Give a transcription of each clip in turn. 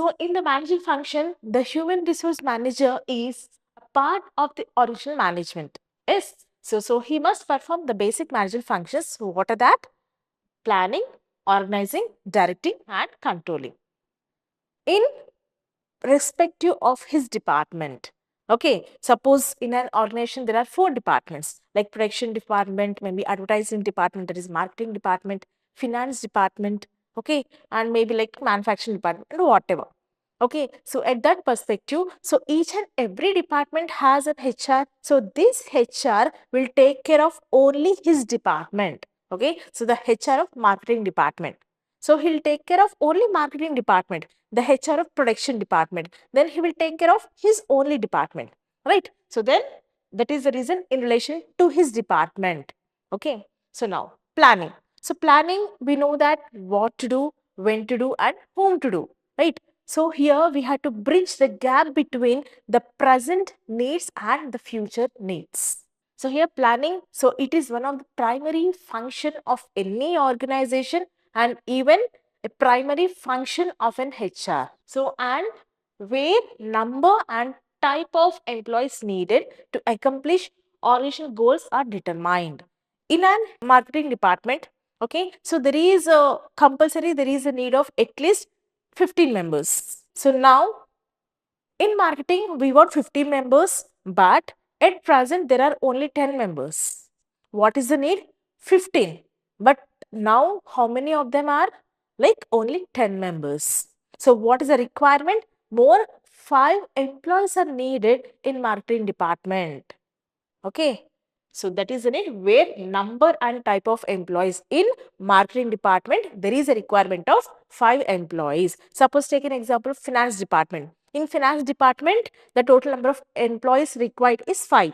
So in the managing function, the human resource manager is a part of the original management. Yes. So he must perform the basic managerial functions. So what are that? Planning, organizing, directing, and controlling in respective of his department. Okay, suppose in an organization there are 4 departments like production department, maybe advertising department, that is marketing department, finance department, okay, and maybe like manufacturing department, whatever. Okay, so at that perspective, so each and every department has an HR. So this HR will take care of only his department. Okay, so the HR of marketing department. So he'll take care of only marketing department, the HR of production department. Then he will take care of his only department, right? So then that is the reason in relation to his department. Okay, so now planning. So planning, we know that what to do, when to do, and whom to do, right? So here we have to bridge the gap between the present needs and the future needs. So here planning, so it is one of the primary function of any organization and even a primary function of an HR. So and where number and type of employees needed to accomplish organizational goals are determined. In an marketing department, okay, so there is a compulsory, there is a need of at least 15 members. So now in marketing, we want 15 members, but at present there are only 10 members. What is the need? 15. But now how many of them are? Like only 10 members. So what is the requirement? More 5 employees are needed in marketing department. Okay. So that is the need where number and type of employees in marketing department, there is a requirement of 5 employees. Suppose take an example of finance department. In finance department, the total number of employees required is 5.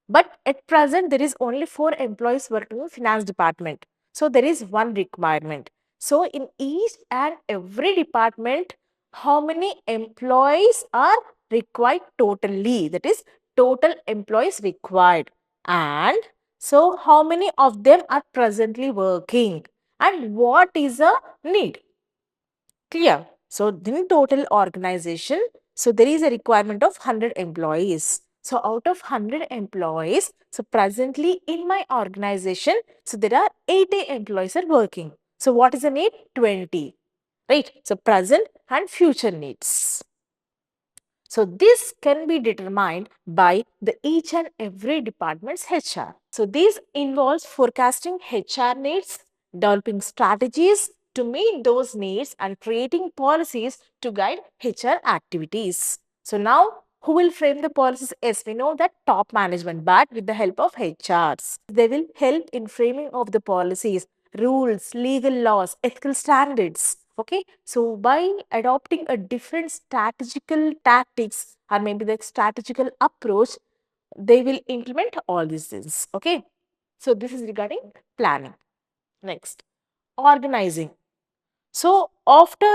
But at present, there is only 4 employees working in finance department. So there is one requirement. So in each and every department, how many employees are required totally? That is total employees required. And so how many of them are presently working? And what is a need? Clear. So in total organization, so there is a requirement of 100 employees. So out of 100 employees, so presently in my organization, so there are 80 employees are working. So what is the need? 20. Right. So present and future needs. So this can be determined by the each and every department's HR. So this involves forecasting HR needs, developing strategies to meet those needs and creating policies to guide HR activities. So now who will frame the policies? Yes, we know that top management, but with the help of HRs. They will help in framing of the policies, rules, legal laws, ethical standards. Okay, so by adopting a different strategical tactics or maybe the strategical approach, they will implement all these things. Okay, so this is regarding planning. Next, organizing. So after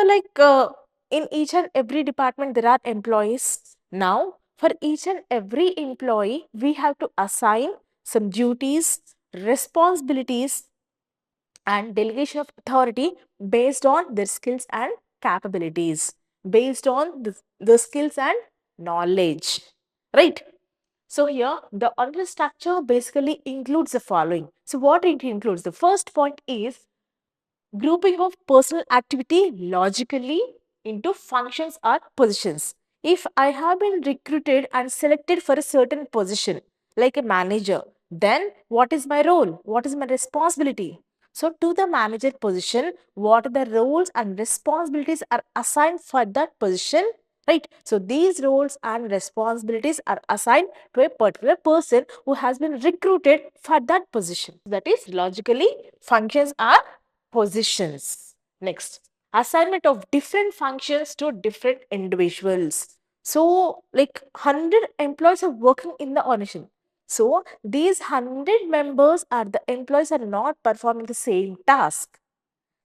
in each and every department there are employees. Now for each and every employee we have to assign some duties, responsibilities and delegation of authority based on their skills and capabilities, based on the skills and knowledge, right? So here the organizational structure basically includes the following. So what it includes? The first point is grouping of personal activity logically into functions or positions. If I have been recruited and selected for a certain position, like a manager, then what is my role? What is my responsibility? So, to the manager position, what are the roles and responsibilities are assigned for that position? Right. So, these roles and responsibilities are assigned to a particular person who has been recruited for that position. That is, logically, functions are positions. Next, assignment of different functions to different individuals. So, like 100 employees are working in the organization. So, these 100 members are the employees are not performing the same task.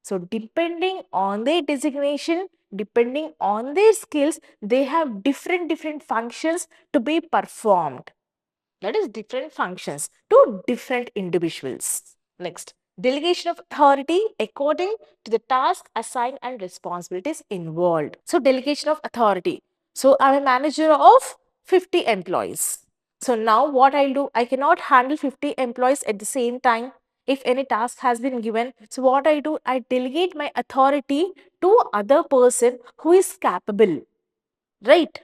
So, depending on their designation, depending on their skills, they have different functions to be performed. That is different functions to different individuals. Next, Delegation of authority according to the task assigned and responsibilities involved. So delegation of authority. So I'm a manager of 50 employees. So now what I'll do, I cannot handle 50 employees at the same time if any task has been given. So what I do, I delegate my authority to other person who is capable, right?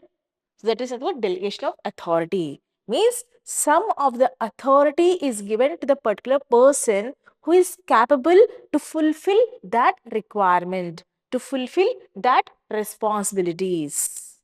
So that is what delegation of authority means. Some of the authority is given to the particular person who is capable to fulfill that requirement, to fulfill that responsibilities.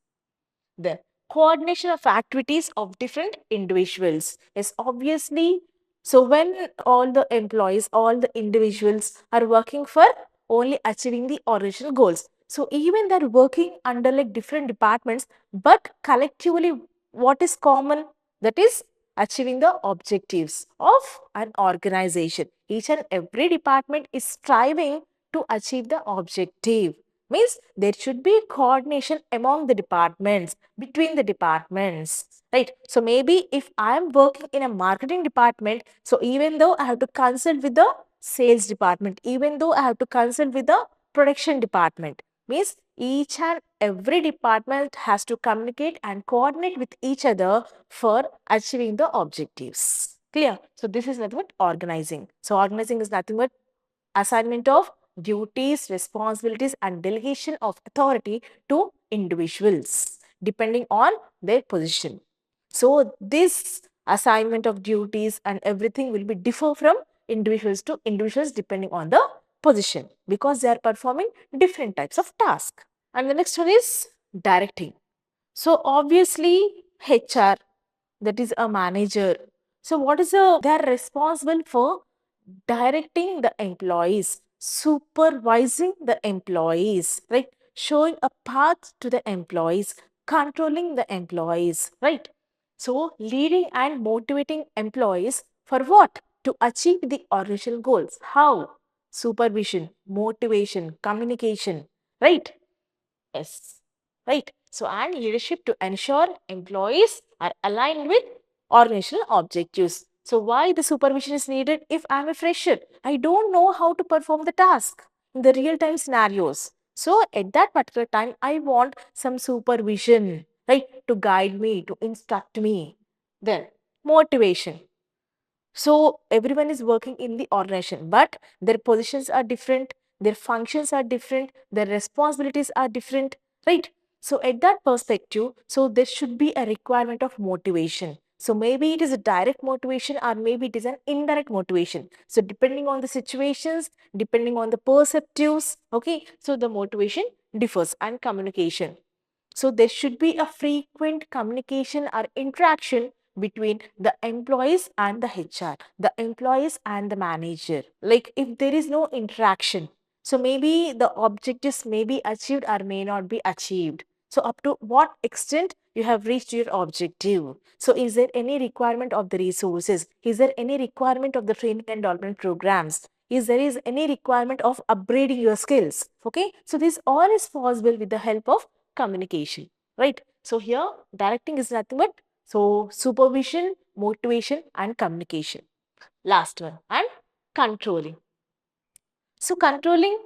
The coordination of activities of different individuals is obviously, so when all the employees, all the individuals are working for only achieving the original goals. So even they're working under like different departments, but collectively what is common? That is achieving the objectives of an organization. Each and every department is striving to achieve the objective. Means there should be coordination among the departments, between the departments, right? So maybe if I am working in a marketing department, so even though I have to consult with the sales department, even though I have to consult with the production department, means each and every department has to communicate and coordinate with each other for achieving the objectives. Clear? So this is nothing but organizing. So organizing is nothing but assignment of duties, responsibilities, and delegation of authority to individuals depending on their position. So this assignment of duties and everything will be differ from individuals to individuals depending on the position because they are performing different types of tasks. And the next one is directing. So obviously HR, that is a manager. So what is they are responsible for directing the employees, supervising the employees, right? Showing a path to the employees, controlling the employees, right? So leading and motivating employees for what? To achieve the original goals. How? Supervision, motivation, communication, right? Yes. Right. So, and leadership to ensure employees are aligned with organizational objectives. So, why the supervision is needed if I'm a fresher? I don't know how to perform the task in the real time scenarios. So, at that particular time, I want some supervision, right, to guide me, to instruct me. Then, motivation. So everyone is working in the organization, but their positions are different, their functions are different, their responsibilities are different, right? So at that perspective, so there should be a requirement of motivation. So maybe it is a direct motivation or maybe it is an indirect motivation. So depending on the situations, depending on the perceptives, okay, so the motivation differs and communication. So there should be a frequent communication or interaction between the employees and the HR, the employees and the manager. Like if there is no interaction, so maybe the objectives may be achieved or may not be achieved. So up to what extent you have reached your objective? So is there any requirement of the resources? Is there any requirement of the training and development programs? Is there is any requirement of upgrading your skills? Okay, so this all is possible with the help of communication, right? So here directing is nothing but so supervision, motivation and communication. Last one, and controlling. So controlling,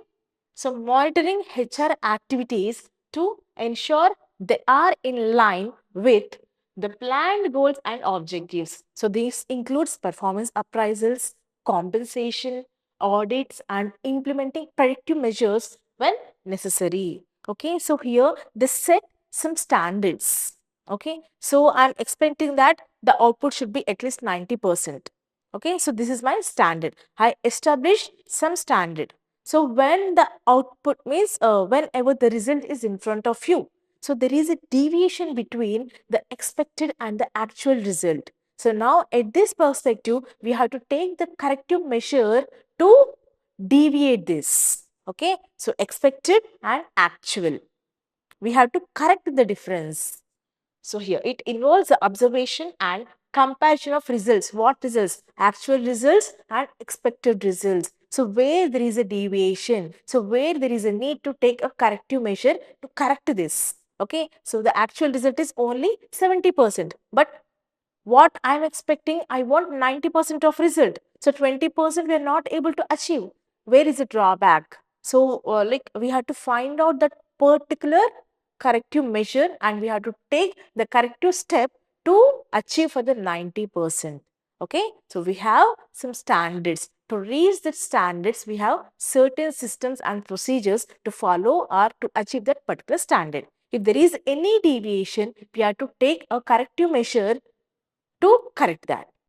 so monitoring HR activities to ensure they are in line with the planned goals and objectives. So this includes performance appraisals, compensation, audits and implementing predictive measures when necessary. Okay, so here they set some standards. Okay, so I'm expecting that the output should be at least 90%. Okay, so this is my standard. I establish some standard. So when the output means whenever the result is in front of you, so there is a deviation between the expected and the actual result. So now at this perspective, we have to take the corrective measure to deviate this. Okay, so expected and actual. We have to correct the difference. So here it involves the observation and comparison of results. What results? Actual results and expected results. So where there is a deviation, so where there is a need to take a corrective measure to correct this. Okay, so the actual result is only 70%. But what I'm expecting, I want 90% of result. So 20% we are not able to achieve. Where is the drawback? So like we have to find out that particular corrective measure and we have to take the corrective step to achieve for the 90%. Okay, so we have some standards. To reach the standards, we have certain systems and procedures to follow or to achieve that particular standard. If there is any deviation, we have to take a corrective measure to correct that.